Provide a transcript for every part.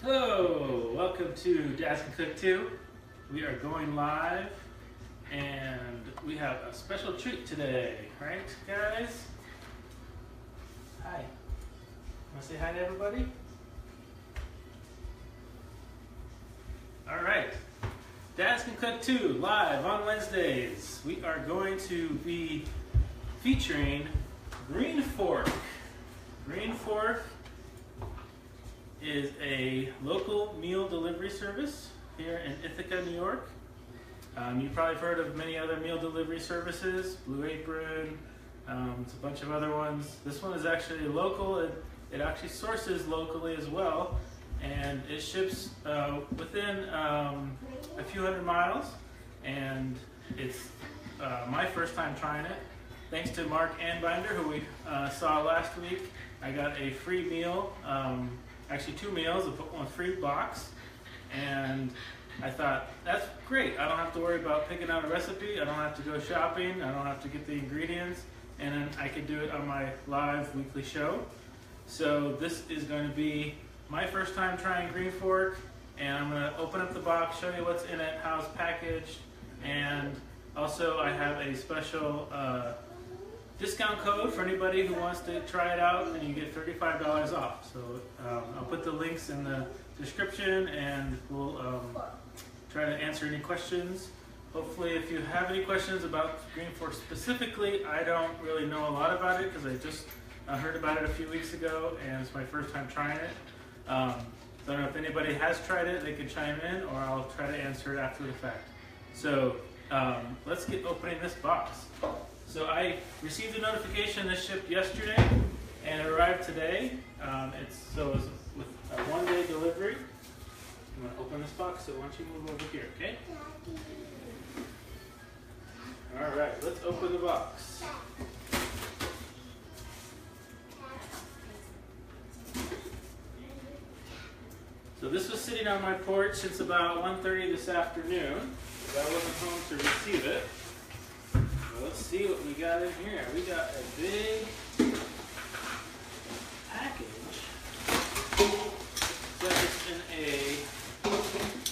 Hello, welcome to Dads Can Cook 2. We are going live and we have a special treat today, right guys? Hi. Want to say hi to everybody? Alright, Dads Can Cook 2 live on Wednesdays. We are going to be featuring Green Fork. Green Fork is a local meal delivery service here in Ithaca, New York. You've probably heard of many other meal delivery services, Blue Apron, it's a bunch of other ones. This one is actually local. It actually sources locally as well, and it ships within a few hundred miles, and it's my first time trying it. Thanks to Mark Anbinder, who we saw last week. I got a free meal, actually 2 meals, a free box, and I thought, that's great. I don't have to worry about picking out a recipe, I don't have to go shopping, I don't have to get the ingredients, and then I can do it on my live weekly show. So this is going to be my first time trying Green Fork, and I'm going to open up the box, show you what's in it, how it's packaged, and also I have a special discount code for anybody who wants to try it out, and you get $35 off. So I'll put the links in the description, and we'll try to answer any questions. Hopefully, if you have any questions about Green Fork specifically, I don't really know a lot about it because I just heard about it a few weeks ago, and it's my first time trying it. So I don't know if anybody has tried it, they can chime in, or I'll try to answer it after the fact. So let's get opening this box. So I received a notification this shipped yesterday, and it arrived today. It's with a 1-day delivery. I'm going to open this box, so why don't you move over here, okay? All right, let's open the box. So this was sitting on my porch since about 1:30 this afternoon, because I wasn't home to receive it. Let's see what we got in here. We got a big package. So it's in a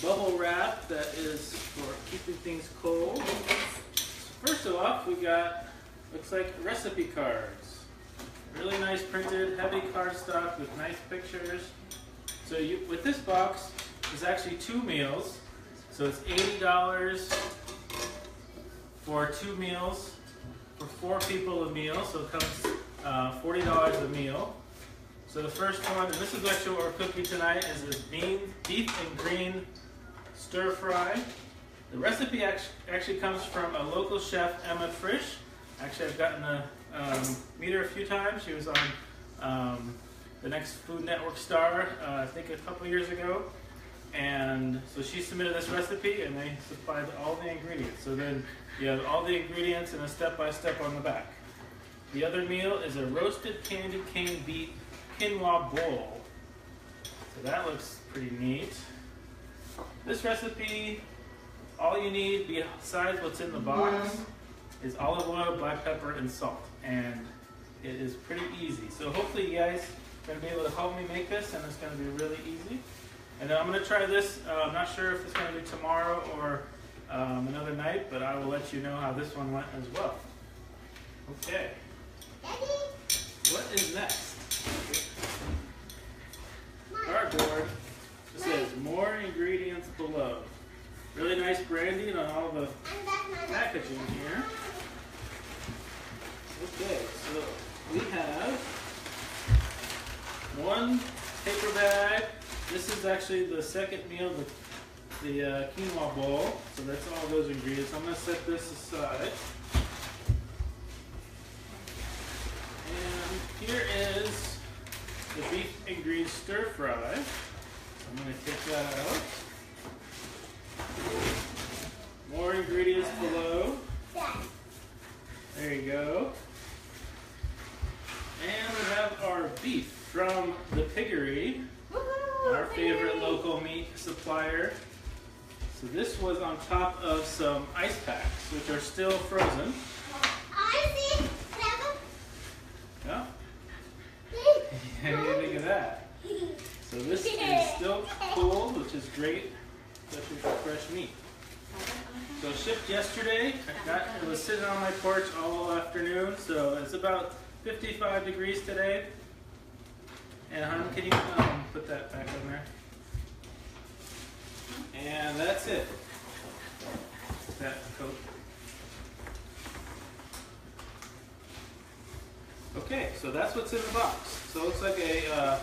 bubble wrap that is for keeping things cold. First off, we got, looks like recipe cards. Really nice printed, heavy cardstock with nice pictures. So with this box, there's actually 2 meals. So it's $80 for 2 meals, for 4 people a meal, so it comes $40 a meal. So the first one, and this is actually what we're cooking tonight, is this beef and green stir fry. The recipe actually comes from a local chef, Emma Frisch. Actually, I've gotten to meet her a few times. She was on the Next Food Network star, I think a couple years ago. And so she submitted this recipe, and they supplied all the ingredients. So then you have all the ingredients and a step-by-step on the back. The other meal is a roasted candy cane beet quinoa bowl. So that looks pretty neat. This recipe, all you need besides what's in the box is olive oil, black pepper, and salt. And it is pretty easy. So hopefully you guys are going to be able to help me make this, and it's going to be really easy. And then I'm going to try this. I'm not sure if it's going to be tomorrow or another night, but I will let you know how this one went as well. Okay. What is next? Cardboard. It says more ingredients below. Really nice branding on all the packaging here. Okay, so we have 1 paper bag. This is actually the second meal, the quinoa bowl. So that's all those ingredients. I'm going to set this aside. And here is the beef and green stir fry. I'm going to take that out. More ingredients below. There you go. And we have our beef from the piggery. Our favorite local meat supplier. So this was on top of some ice packs, which are still frozen. Yeah? What do you think of that? So this is still cold, which is great, especially for fresh meat. So shipped yesterday. It was sitting on my porch all afternoon, so it's about 55 degrees today. And hon, can you put that back on there? And that's it. That coat. Okay, so that's what's in the box. So it looks like a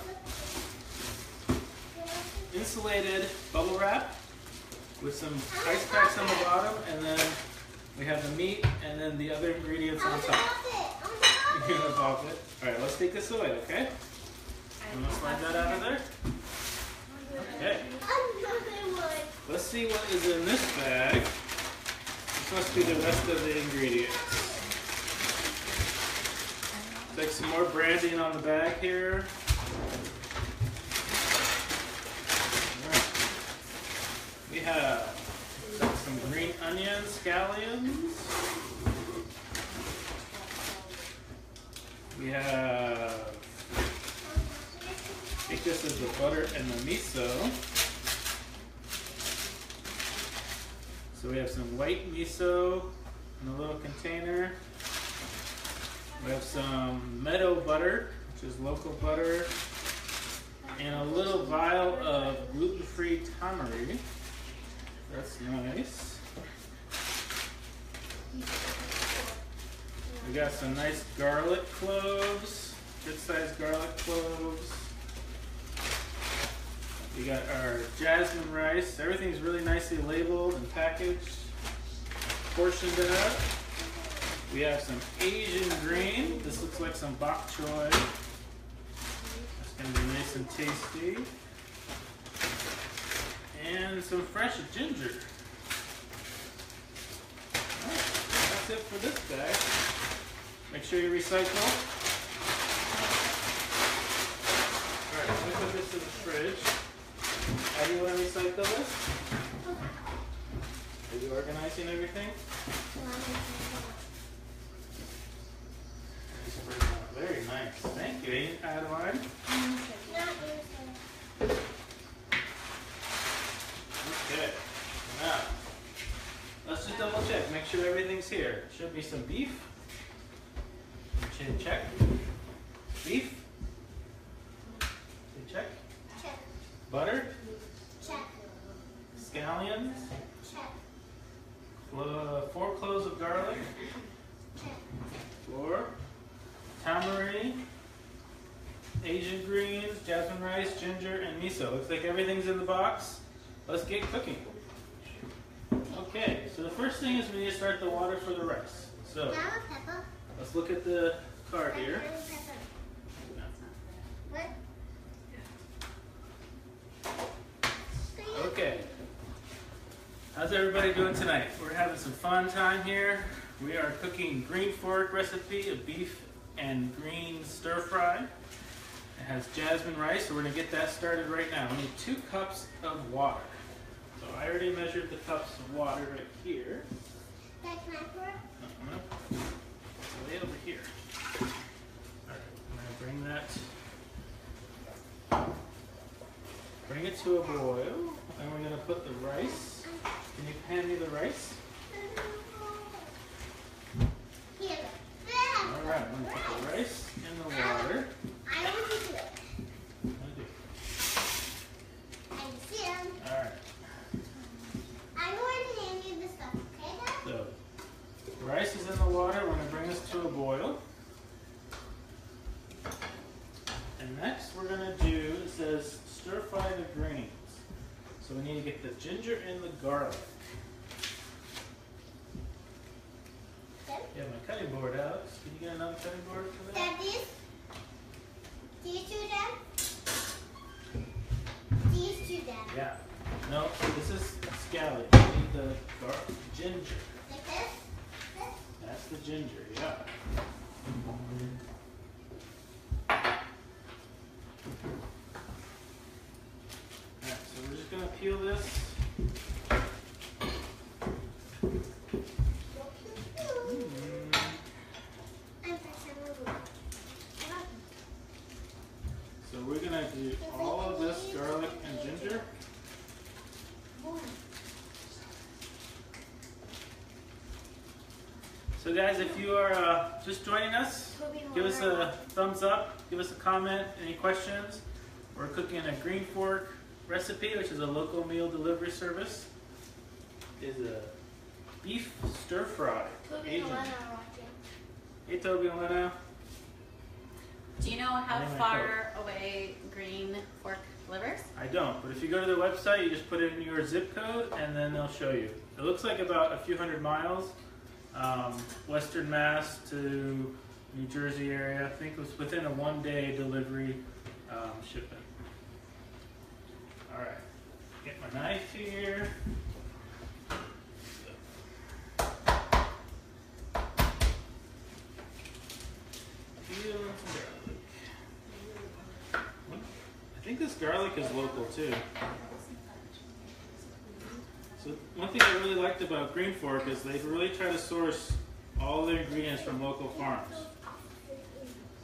insulated bubble wrap with some ice packs on the bottom, and then we have the meat and then the other ingredients on top. You're gonna pop it. All right, let's take this away, okay? I'm gonna slide that out of there. Okay. Let's see what is in this bag. This must be the rest of the ingredients. Like some more branding on the bag here. Right. We have some green onions, scallions. We have, I think this is the butter and the miso. So we have some white miso in a little container. We have some meadow butter, which is local butter, and a little vial of gluten-free tamari. That's nice. We got some nice garlic cloves, good-sized garlic cloves. We got our jasmine rice. Everything's really nicely labeled and packaged, portioned up. We have some Asian green. This looks like some bok choy. That's going to be nice and tasty. And some fresh ginger. Alright, that's it for this bag. Make sure you recycle. Alright, let me put this in the fridge. How do you want to recycle this? Are you organizing everything? Very nice. Thank you, Adeline. Okay. Now, let's just double check. Make sure everything's here. Should be some beef. Check. Beef. Check. Check. Butter. Check. Scallions. Check. 4 cloves of garlic. Check. 4. Tamari. Asian greens, jasmine rice, ginger, and miso. Looks like everything's in the box. Let's get cooking. Okay, so the first thing is we need to start the water for the rice. So let's look at the card here. Okay. How's everybody doing tonight? We're having some fun time here. We are cooking green fork recipe of beef and green stir fry. It has jasmine rice, so we're going to get that started right now. We need 2 cups of water. So I already measured the cups of water right here. Can I pour it? I'm going to lay it over here. Alright, I'm going to bring it to a boil. And we're going to put the rice. Can you hand me the rice? Here. Alright, I'm going to put the rice in the water. I want to do it. I do. I see him. Alright. I'm going to hand you the stuff, okay, Dad? So, the rice is in the water. We're going to bring this to a boil. And next we're going to do, it says stir fry the greens. So we need to get the ginger and the garlic. Okay. Yeah, my cutting board, Alex. Can you get another cutting board for that? Dad, these 2, Dad? These 2, Dad? Yeah. No, this is scallion. You need the ginger. Like this? This? That's the ginger, yeah. Alright, so we're just going to peel this. So we're going to do all of this garlic and ginger. guys, if you are just joining us, give us a thumbs up, give us a comment, any questions. We're cooking a green fork recipe, which is a local meal delivery service. It's a beef stir fry. Toby Asian. and Lena are watching. Hey Toby and Lena. Do you know how far away Green Fork delivers? I don't, but if you go to their website, you just put in your zip code and then they'll show you. It looks like about a few hundred miles. Western Mass to New Jersey area. I think it was within a 1-day delivery shipment. All right, get my knife here. Peel some garlic. I think this garlic is local too. So one thing I really liked about Green Fork is they really try to source all their ingredients from local farms.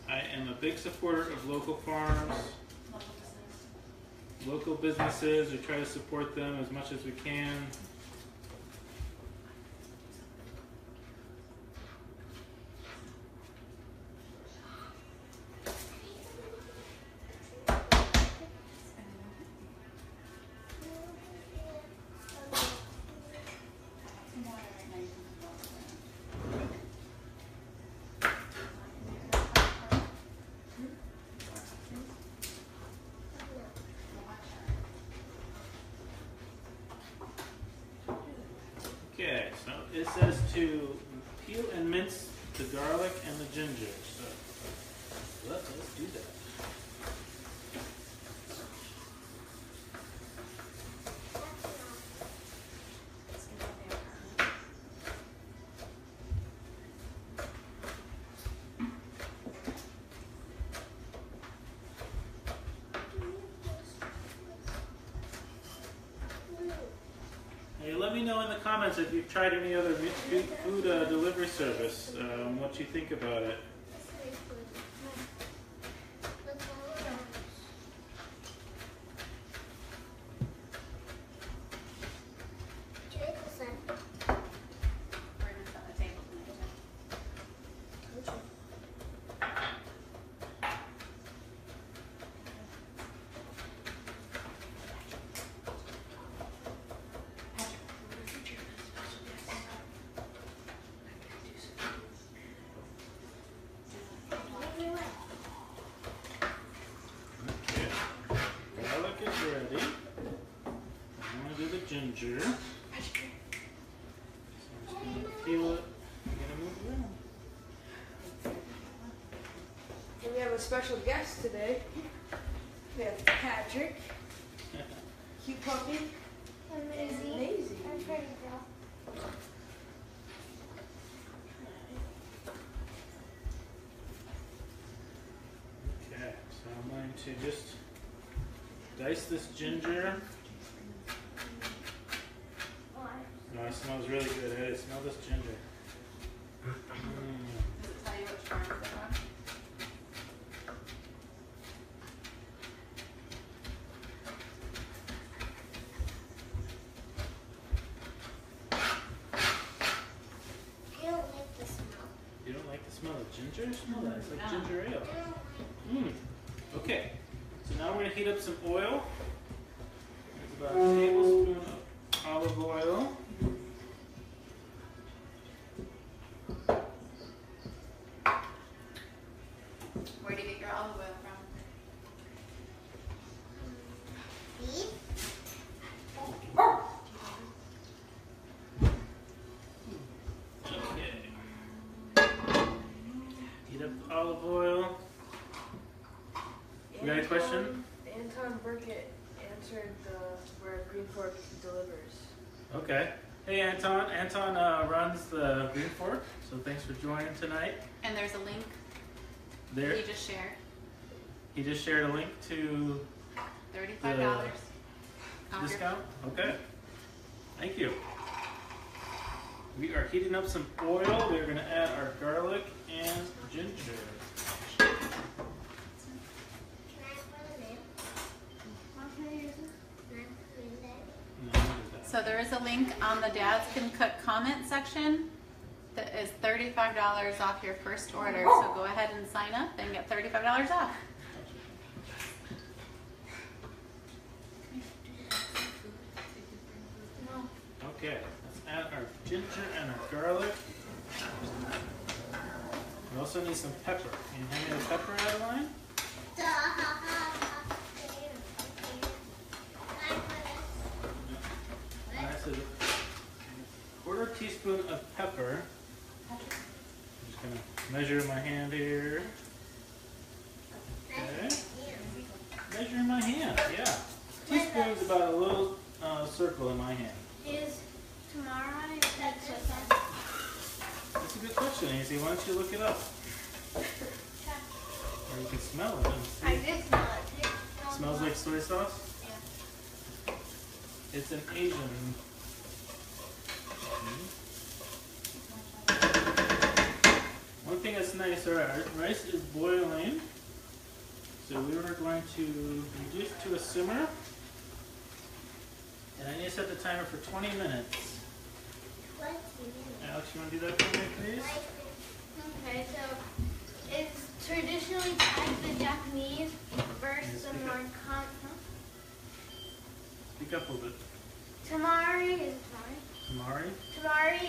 I am a big supporter of local farms, local businesses. We try to support them as much as we can. Okay, so it says to peel and mince the garlic and the ginger. So let's do that. Hey, let me know in the comments if you've tried any other food delivery service, what you think about it. Ready. I'm going to do the ginger. So I'm just going to peel it. I'm going to move it around. And we have a special guest today. We have Patrick, cute puppy, And and Maisie. Maisie. And Pretty Girl. Okay, so I'm going to just dice this ginger. No, it smells really good. Hey, smell this ginger. Does it tell you which farm it's from? I don't like the smell. You don't like the smell of ginger? Smell that. It's like No. ginger ale. I don't like Okay, so now we're going to heat up some oil. It's about a tablespoon of olive oil. Where do you get your olive oil from? beef. Okay. Heat up the olive oil. You got a question? Anton Burkett answered where Green Fork delivers. Okay. Hey Anton. Anton runs the Green Fork, so thanks for joining tonight. And there's a link There, you just shared. he just shared a link to $35 off your- discount. Okay. Thank you. We are heating up some oil. We're going to add our garlic and ginger. Can I put it in? Can I use it? Can I put it in there? No, look at that. So there is a link on the Dads Can Cook comment section. That is $35 off your first order. So go ahead and sign up and get $35 off. Okay, let's add our ginger and our garlic. We also need some pepper. Can you hand me the pepper, Adeline? That's a quarter teaspoon of pepper. I'm just going to measure my hand here. Okay. Measure in my hand, yeah. Teaspoon's about a little circle in my hand. Is tomorrow that's That's a good question, Izzy. Why don't you look it up? Or you can smell it and see. I did smell it. Smells like soy sauce? Yeah. It's an Asian. One thing that's nice, our rice is boiling. So we are going to reduce to a simmer. And I need to set the timer for 20 minutes. Alex, you want to do that for me, please? Okay, so it's traditionally tied to Japanese versus the more Speak up a little bit. Tamari Tamari?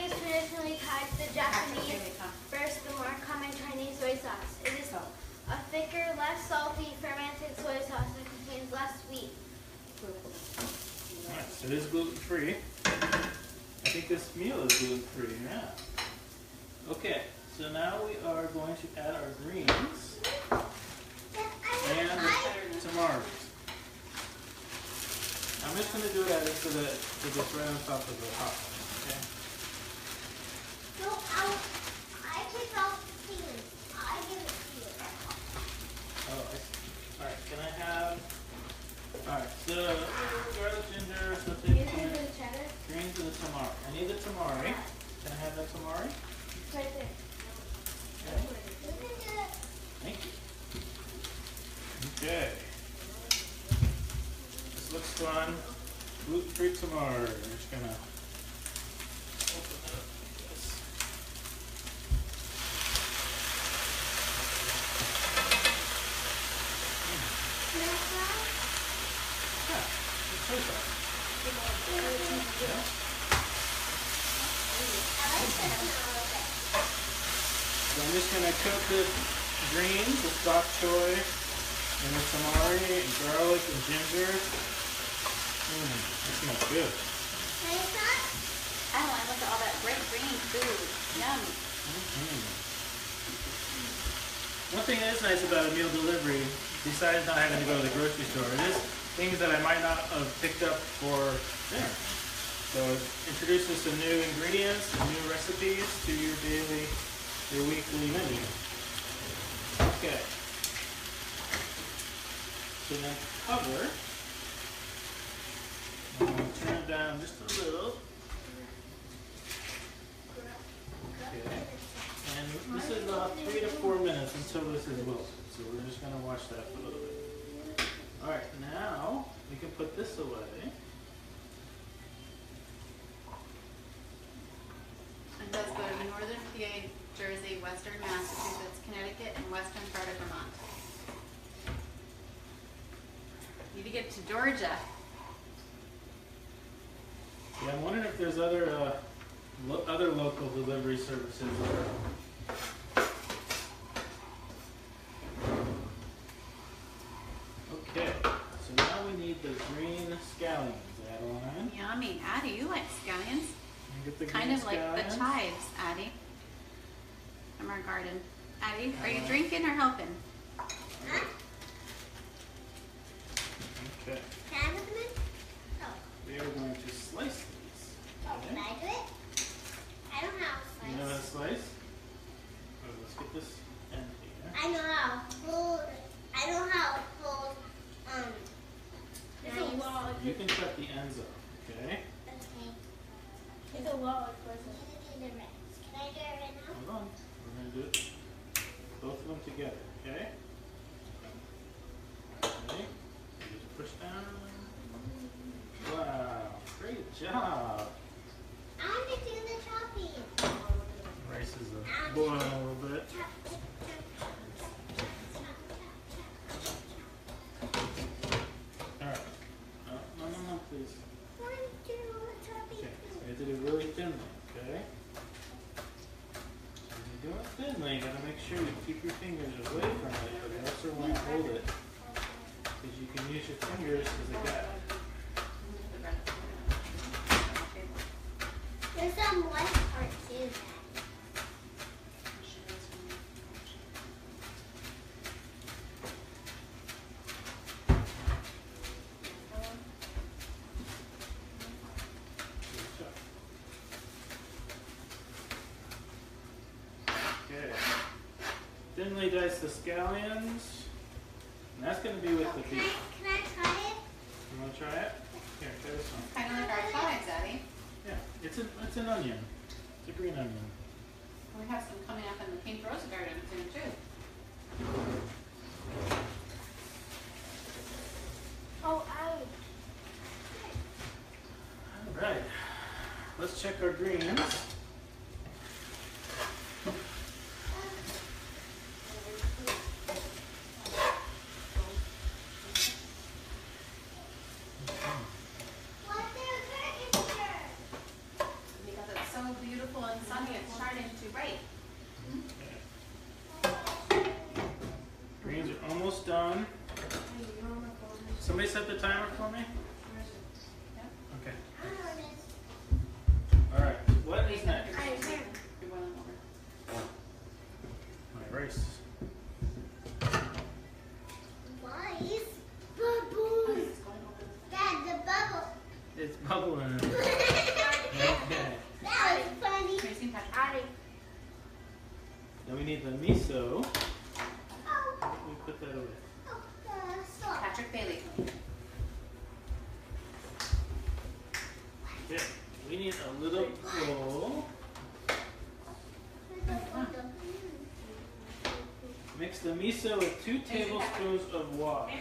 is traditionally tied to the Japanese versus the more common Chinese soy sauce. It is a thicker, less salty, fermented soy sauce that contains less sweet. Alright, so it is gluten-free. I think this meal is gluten-free, yeah. Okay, so now we are going to add our greens and the tamaris. I'm just going to do it so that it's right on top of the hot. Okay. No, I take off the peeling. I give it to you. Oh, I see. Alright, can I have... Alright, so garlic, ginger, sauteed peanuts, cheddar? greens, and the tamari. I need the tamari. Can I have that tamari? It's right there. Okay. You can do it. Thank you. Okay. This looks fun. Gluten-free tamari. We're just gonna open it up like this. Yeah, it's soy sauce. Yeah. So I'm just gonna coat the greens with bok choy and the tamari and garlic and ginger. That smells good. Oh, I look at all that great green food. Yum. One thing that is nice about a meal delivery, besides not having to go to the grocery store, it is things that I might not have picked up for dinner. So it introduces some new ingredients and new recipes to your weekly menu. Okay. So then cover. I'm going to turn it down just a little. Okay. And this is about 3 to 4 minutes until this is wilted. So we're just going to watch that for a little bit. Alright, now we can put this away. It does go to Northern PA, Jersey, Western Massachusetts, Connecticut, and Western part of Vermont. Need to get to Georgia. Yeah, I'm wondering if there's other local delivery services. Okay, so now we need the green scallions, Adeline. Yummy. Addie, you like scallions? Get the Kind green of like the scallions. chives, Addie. From our garden. Addie, are you drinking or helping? Okay, Can I put them in? Oh. we are going to slice these. Oh, can I do it? I don't know how to You know how to slice. slice? Oh, let's get this end here. I know how to hold. I know how to hold. It's a log. You can cut the ends off, okay? Okay. It's a log. Can I do it right now? Hold on. We're going to do it, both of them together, okay? Okay. Just push down. Wow, great job. I want to do the chopping. Right is boiling a little bit. Alright. No, please. Okay, so you have to do it really thinly, okay? When you do it thinly, you gotta make sure you keep your fingers away from it, but you also want to hold it. Because you can use your fingers as a guide. There's some white part too. Okay. Thinly dice the scallions. And that's going to be with the beef. Can I try it? You want to try it? Here, try this one. Kind of like our chives, Daddy. Yeah, it's an onion. It's a green onion. We have some coming up in the pink rose garden soon too. Oh, Alright. Let's check our greens. Because it's so beautiful and sunny, it's starting to bright. Greens are almost done. Somebody set the timer for me? Okay. Alright, what is next? You're boiling over. My rice. bubbles. Dad, the bubble. It's bubbling. Okay. That was funny. Tracing Patrick. Now we need the miso. Oh, We put that away. stop. Patrick Bailey. Okay. We need a little bowl. Mix the miso with 2 tablespoons of water.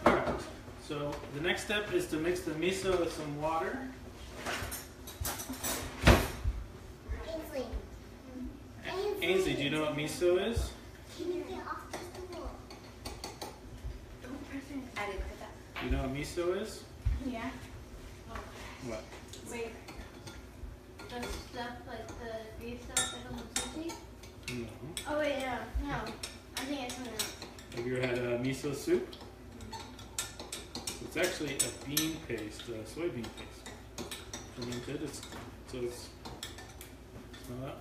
Alright, so the next step is to mix the miso with some water. Ainsley, do you know what miso is? Can you get off the stool? I didn't look at that. Do you know what miso is? Yeah. What? Wait. The stuff like the beef stuff like on the sushi? No. Oh wait, no. I think it's something else. Have you ever had a miso soup? It's actually a bean paste, soybean paste. Fermented. So it's smell that?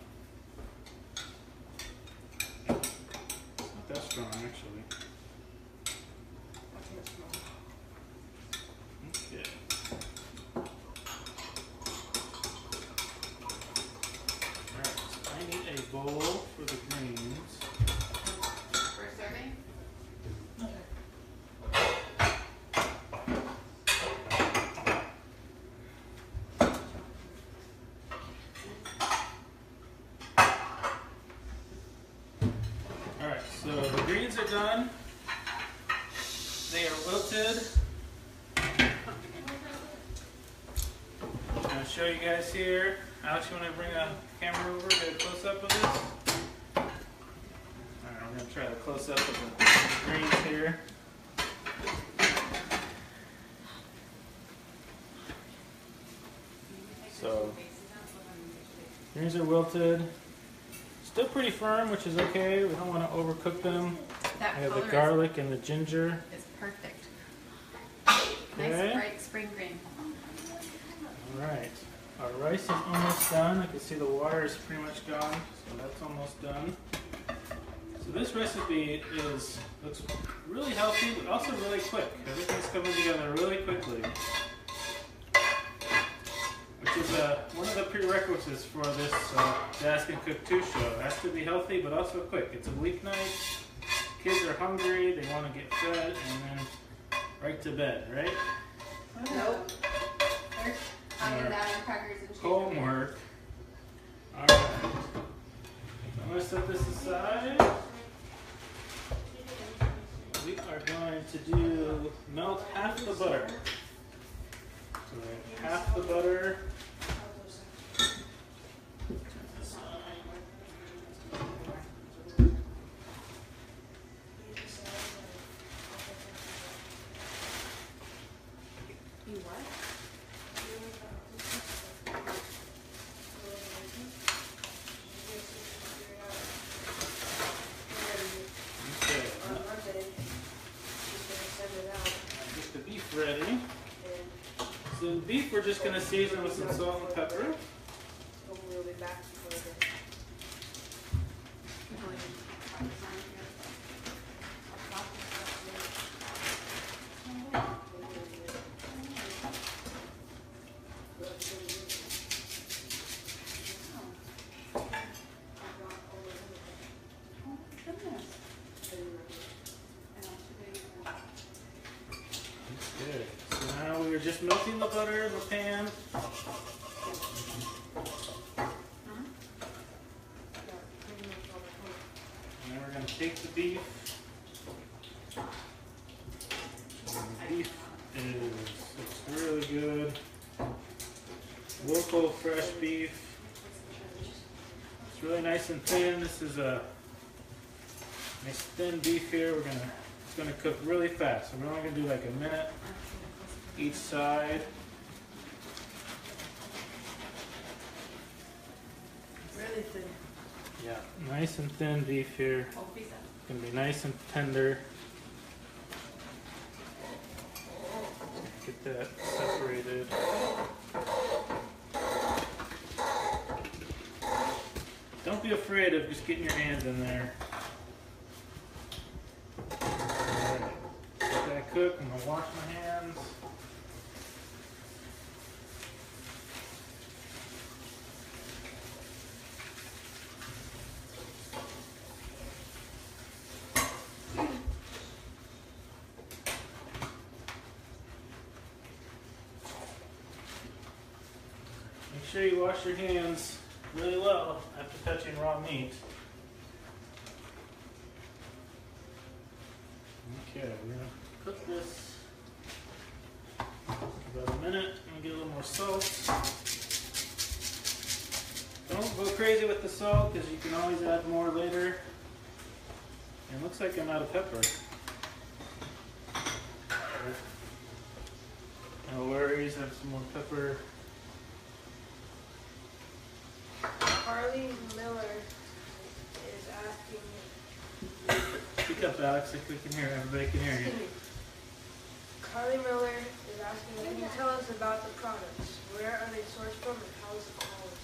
It's not that strong actually. Okay. Alright, so I need a bowl for the greens. First serving. Alright, so the greens are done. They are wilted. I'm going to show you guys here. Alex, you want to bring a camera over, get a close up of this? Alright, we're going to try a close up of the greens here. So, greens are wilted. Still pretty firm, which is okay. We don't want to overcook them. That We have the color garlic and the ginger. is perfect. Okay. Nice bright spring green. Alright, our rice is almost done. I can see the water is pretty much gone, so that's almost done. So this recipe looks really healthy, but also really quick. Everything's coming together really quickly. Which is one of the prerequisites for this Dask and Cook 2 show. It has to be healthy, but also quick. It's a weeknight. kids are hungry, they want to get fed, and then right to bed, right? Nope. They're hanging down in crackers and cheese. Homework. Alright. I'm going to set this aside. We are going to do melt half the butter. So half the butter. You what? Okay. On Monday, she's gonna send it out. Get the beef ready. So the beef we're just going to season with some salt and pepper. Hopefully we'll be back before then. Good. So now we're just melting the butter in the pan. And then we're going to take the beef. And the beef looks really good. Local fresh beef. It's really nice and thin. This is a nice thin beef here. It's gonna cook really fast. So we're only gonna do like a minute each side. Really thin. Yeah, nice and thin beef here. It's gonna be nice and tender. Get that separated. Don't be afraid of just getting your hands in there. Alright, let that cook. I'm gonna wash my hands. Make sure you wash your hands really well after touching raw meat. Okay, we're gonna cook this about a minute. I'm gonna get a little more salt. Don't go crazy with the salt because you can always add more later. And it looks like I'm out of pepper. No worries, I have some more pepper. Carly Miller is asking. Speak up, Alex, if we can hear, everybody can hear you. Carly Miller is asking, can you tell us about the products? Where are they sourced from and how is the quality?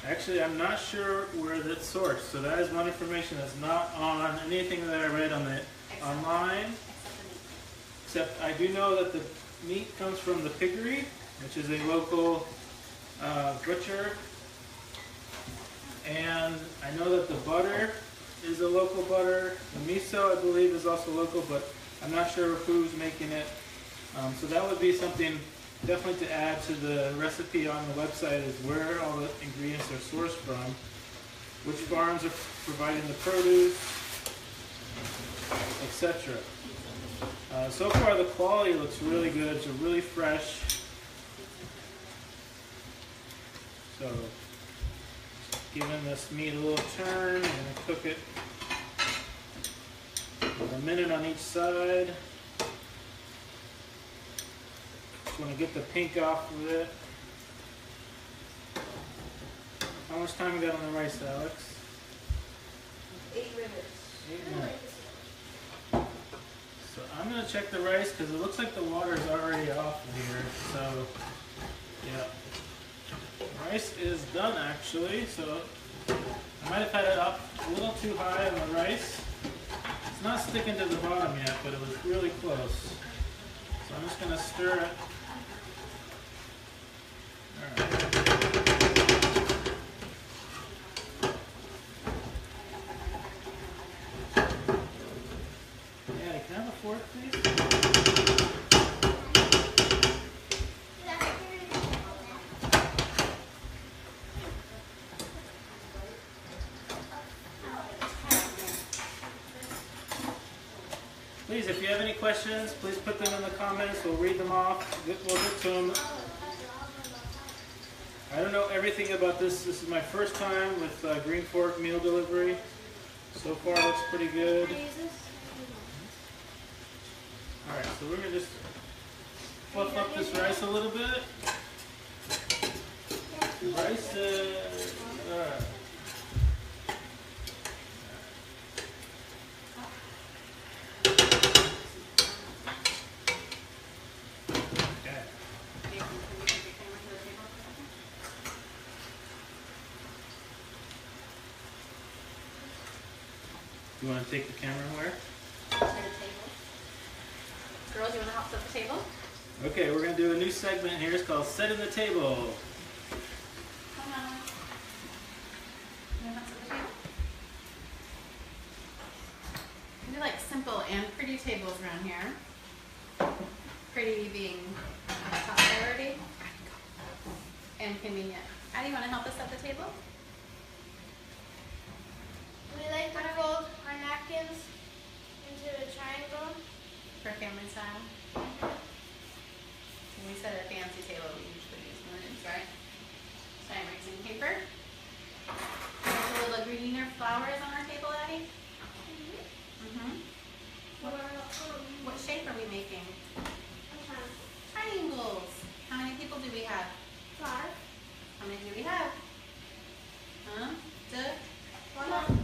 Actually, I'm not sure where that's sourced, so that is one information that's not on anything that I read on the online. Except I do know that the meat comes from the piggery, which is a local butcher. And I know that the butter is a local butter. The miso, I believe, is also local, but I'm not sure who's making it. So that would be something definitely to add to the recipe on the website, is where all the ingredients are sourced from, which farms are providing the produce, etc. So far the quality looks really good. It's really fresh. So giving this meat a little turn, I'm going to cook it for a minute on each side. Just want to get the pink off of it. How much time we got on the rice, Alex? 8 minutes. 8 minutes. So I'm going to check the rice because it looks like the water is already off of here. So, yeah. Rice is done actually, so I might have had it up a little too high on the rice. It's not sticking to the bottom yet, but it was really close. So I'm just going to stir it. Alright. if you have any questions, please put them in the comments. We'll read them off. We'll get to them. I don't know everything about this. This is my first time with Green Fork meal delivery. So far, it looks pretty good. All right, so we're gonna just fluff up this rice a little bit. Rice is, all right. You want to take the camera where? To the table. Girls, you want to help set the table? Okay, we're going to do a new segment here. It's called Setting the Table. Come on. You want to help set the table? We do like simple and pretty tables around here. Pretty being top priority. And convenient. Addie, you want to help us set the table? We like to fold our napkins into a triangle. For family style. When we set a fancy table, we usually use balloons, right? So I'm using paper. There's a little greener flowers on our table, Addie. What shape are we making? Triangles. How many people do we have? 5. How many do we have? Huh? 1,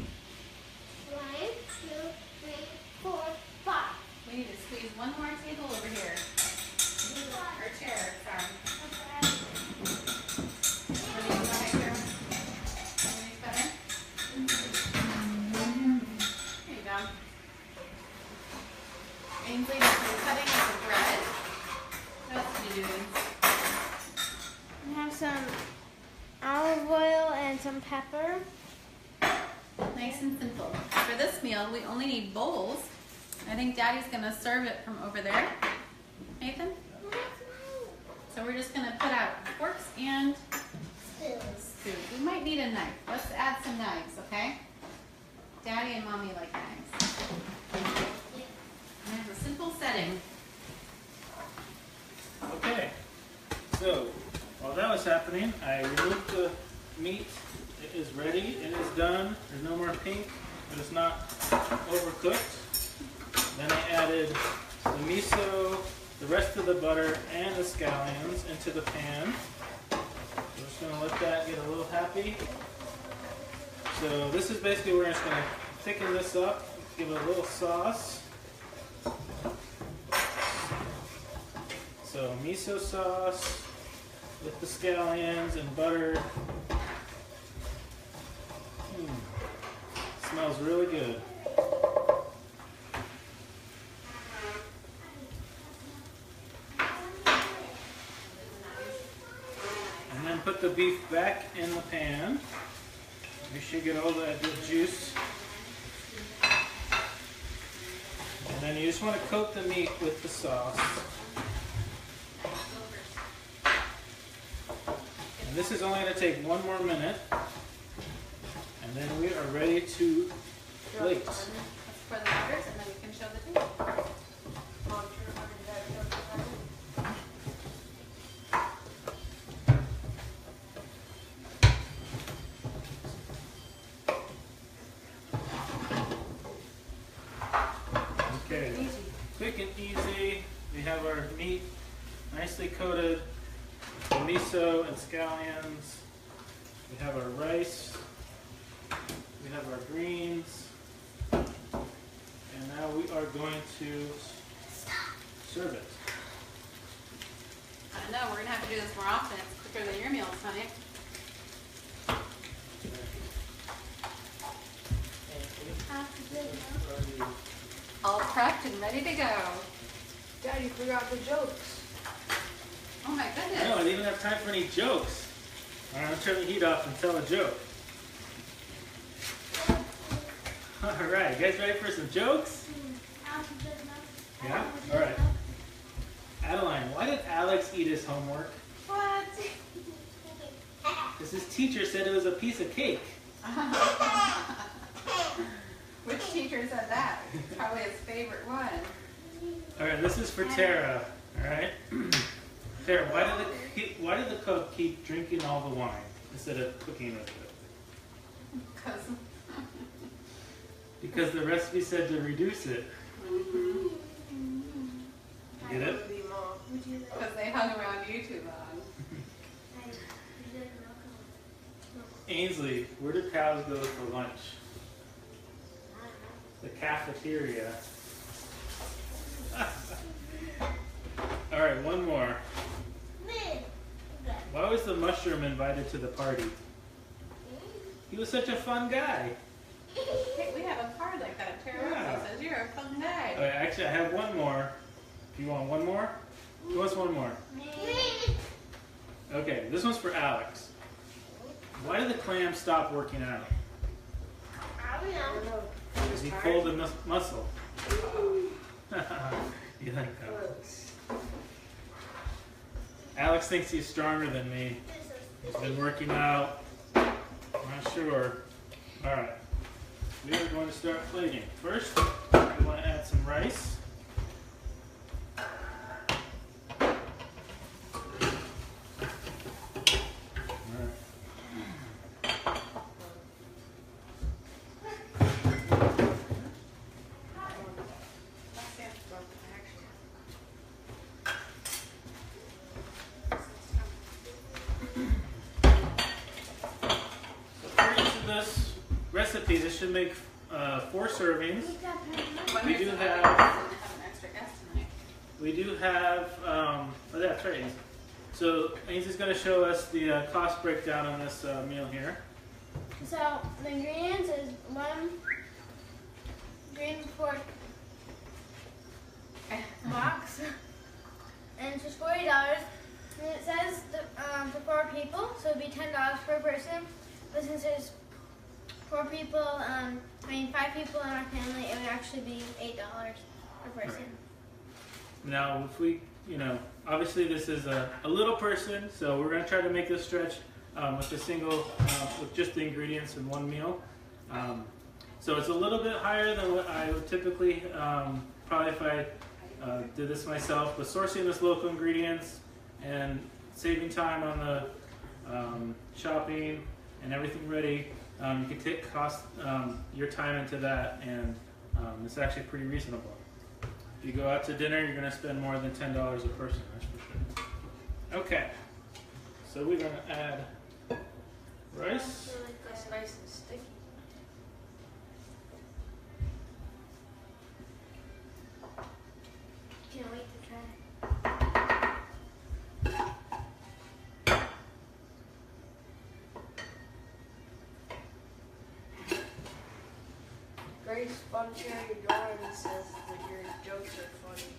2, 3, 4, 5. We need to squeeze one more table over here. Or chair, sorry. What do you think, Hector? Anything better? There you go. Ainsley does some cutting of the bread. What else are you doing? We have some olive oil and some pepper. Nice and simple. For this meal, we only need bowls. I think Daddy's gonna serve it from over there. Nathan? So we're just gonna put out forks and spoons. We might need a knife. Let's add some knives, okay? Daddy and Mommy like knives. And there's a simple setting. Okay, so while that was happening, I removed the meat. It is ready. It is done. There's no more pink, but it's not overcooked. Then I added the miso, the rest of the butter, and the scallions into the pan. We're just going to let that get a little happy. So this is basically, we're just going to thicken this up, give it a little sauce. So miso sauce with the scallions and butter. Smells really good. And then put the beef back in the pan. You should get all that good juice. And then you just want to coat the meat with the sauce. And this is only going to take 1 more minute. And then we are ready to plate. Let's pour the butters and then we can show the table. Okay, quick and easy. We have our meat nicely coated with the miso and scallions. We have our rice. We have our greens. And now we are going to serve it. I don't know, we're going to have to do this more often. It's quicker than your meals, honey. All prepped and ready to go. Daddy forgot the jokes. Oh my goodness. No, I didn't even have time for any jokes. All right, I'll turn the heat off and tell a joke. All right, you guys ready for some jokes? Yeah? All right. Adeline, why did Alex eat his homework? What? Because his teacher said it was a piece of cake. Which teacher said that? Probably his favorite one. Alright, this is for Tara. Alright? Tara, why did the cook keep drinking all the wine instead of cooking with it? Because the recipe said to reduce it. Get it? Because they hung around you too long. Ainsley, where do cows go for lunch? The cafeteria. Alright, one more. Why was the mushroom invited to the party? He was such a fun guy. Hey, we have a card like that. Tara Yeah. says you're a fun guy. Okay, actually, I have one more. Do you want one more? Who wants one more? Okay, this one's for Alex. Why did the clam stop working out? I don't know. Because he pulled a muscle. You like that one? Alex thinks he's stronger than me. He's been working out. I'm not sure. Alright. We are going to start plating. First, we want to add some rice. This recipe, this should make 4 servings. We do have, oh that's right. So Ainsley's going to show us the cost breakdown on this meal here. So the ingredients is 1 green pork box, and it's just $40. And it says for 4 people, so it'd be $10 per person. But since there's 4 people, 5 people in our family, it would actually be $8 per person. Right. Now, if we, obviously this is a little person, so we're going to try to make this stretch with a single, with just the ingredients in one meal. So it's a little bit higher than what I would typically, probably if I did this myself, but sourcing this local ingredients and saving time on the shopping and everything ready, you can take your time into that, and it's actually pretty reasonable. If you go out to dinner, you're going to spend more than $10 a person, that's for sure. Okay, so we're going to add rice. That's nice and sticky. Can't wait to try. Grace spun share your door and says that your jokes are funny.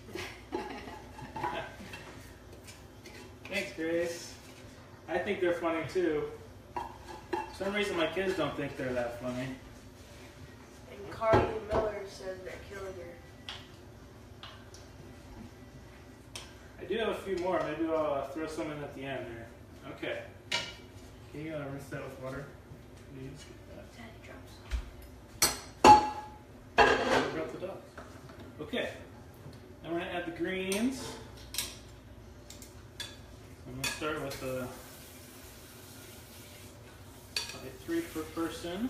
Thanks, Grace. I think they're funny too. For some reason my kids don't think they're that funny. And Carly Miller says they're killing her. I do have a few more. Maybe I'll throw some in at the end there. Okay. Can you rinse that with water? Please. Drop the dogs. Okay. Now we're going to add the greens. I'm going to start with probably 3 per person.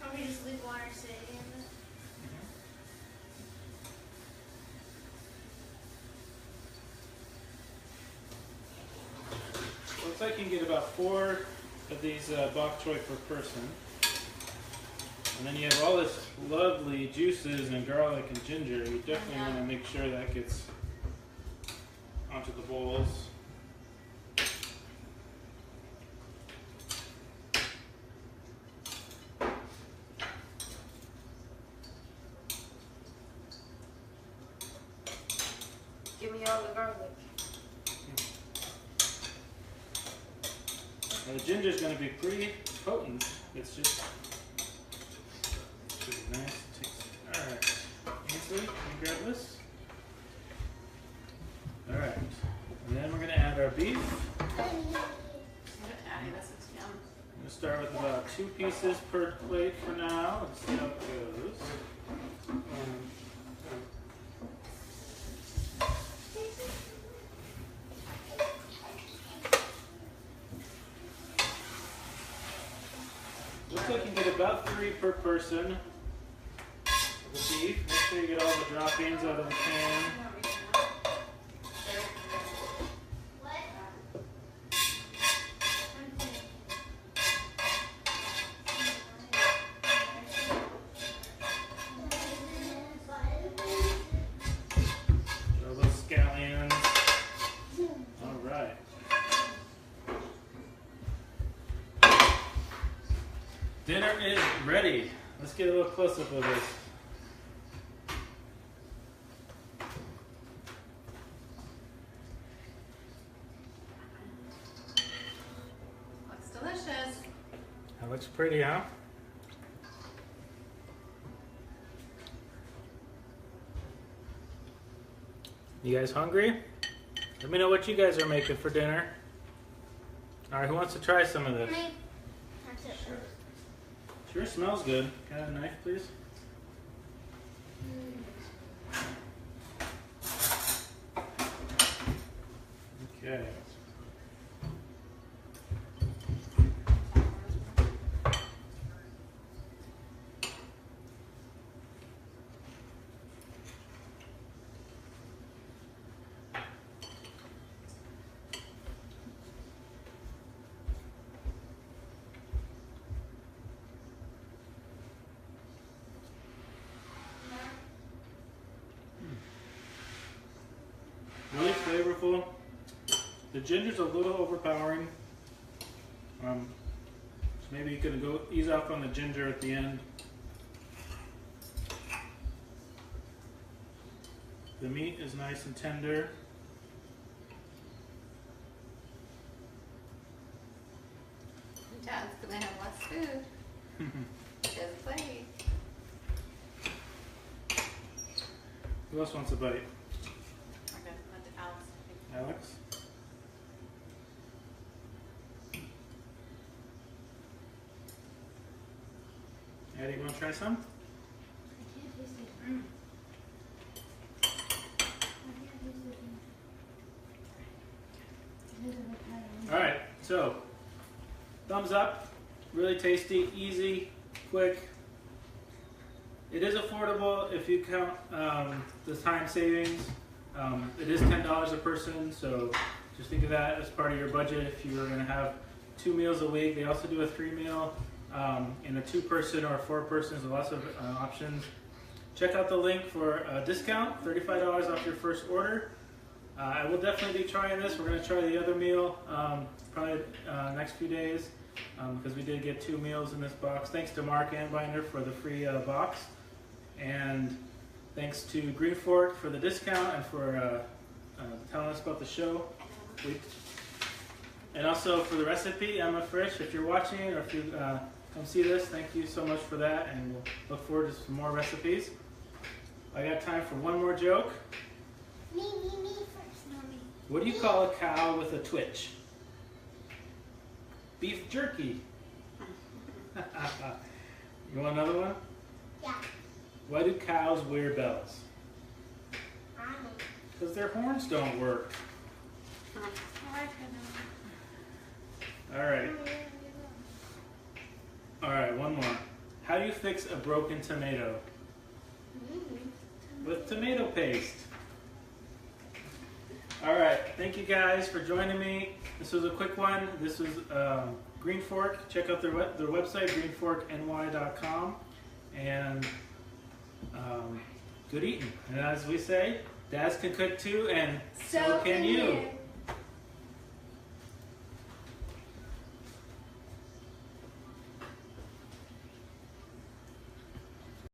Probably just leave water sitting in it. Looks like you can get about 4 of these bok choy per person. And then you have all this lovely juices and garlic and ginger. You definitely want to make sure that gets onto the bowls. Give me all the garlic. Now the ginger is going to be pretty potent. It's just should be nice. Alright. Ainsley, can you grab this? beef. Look at Daddy, this is yum. I'm going to start with about 2 pieces per plate for now. Let's see how it goes. Looks like you can get about 3 per person. The beef. Make sure you get all the droppings out of the can. Throw those scallions. All right. Dinner is ready. Let's get a little close up of this. Looks delicious. That looks pretty, huh? You guys hungry? Let me know what you guys are making for dinner. All right, who wants to try some of this? Me. That's it. Sure smells good. Can I have a knife, please? Okay. Really flavorful. The ginger's a little overpowering. So maybe you could go ease off on the ginger at the end. The meat is nice and tender. Dad's gonna have less food. His plate. Who else wants a bite? We're gonna put the Alex. Alex? Addie, you want to try some? I can't taste it. All right, so thumbs up. Really tasty, easy, quick. It is affordable if you count the time savings. It is $10 a person, so just think of that as part of your budget if you were going to have 2 meals a week. They also do a 3-meal in a 2-person or a 4-person. There's lots of options. Check out the link for a discount, $35 off your first order. I will definitely be trying this. We're going to try the other meal probably next few days because we did get 2 meals in this box. Thanks to Mark Anbinder for the free box. And thanks to Green Fork for the discount and for telling us about the show. And also for the recipe, Emma Frisch, if you're watching or if you come see this, thank you so much for that. And we'll look forward to some more recipes. I got time for one more joke. Me first. No, me. What do you call a cow with a twitch? Beef jerky. You want another one? Yeah. Why do cows wear bells? I know. Because their horns don't work. All right. All right, one more. How do you fix a broken tomato? With tomato paste. All right, thank you guys for joining me. This was a quick one. This was Green Fork. Check out their website, greenforkny.com. And good eating. And as we say, dads can cook too, and so can you.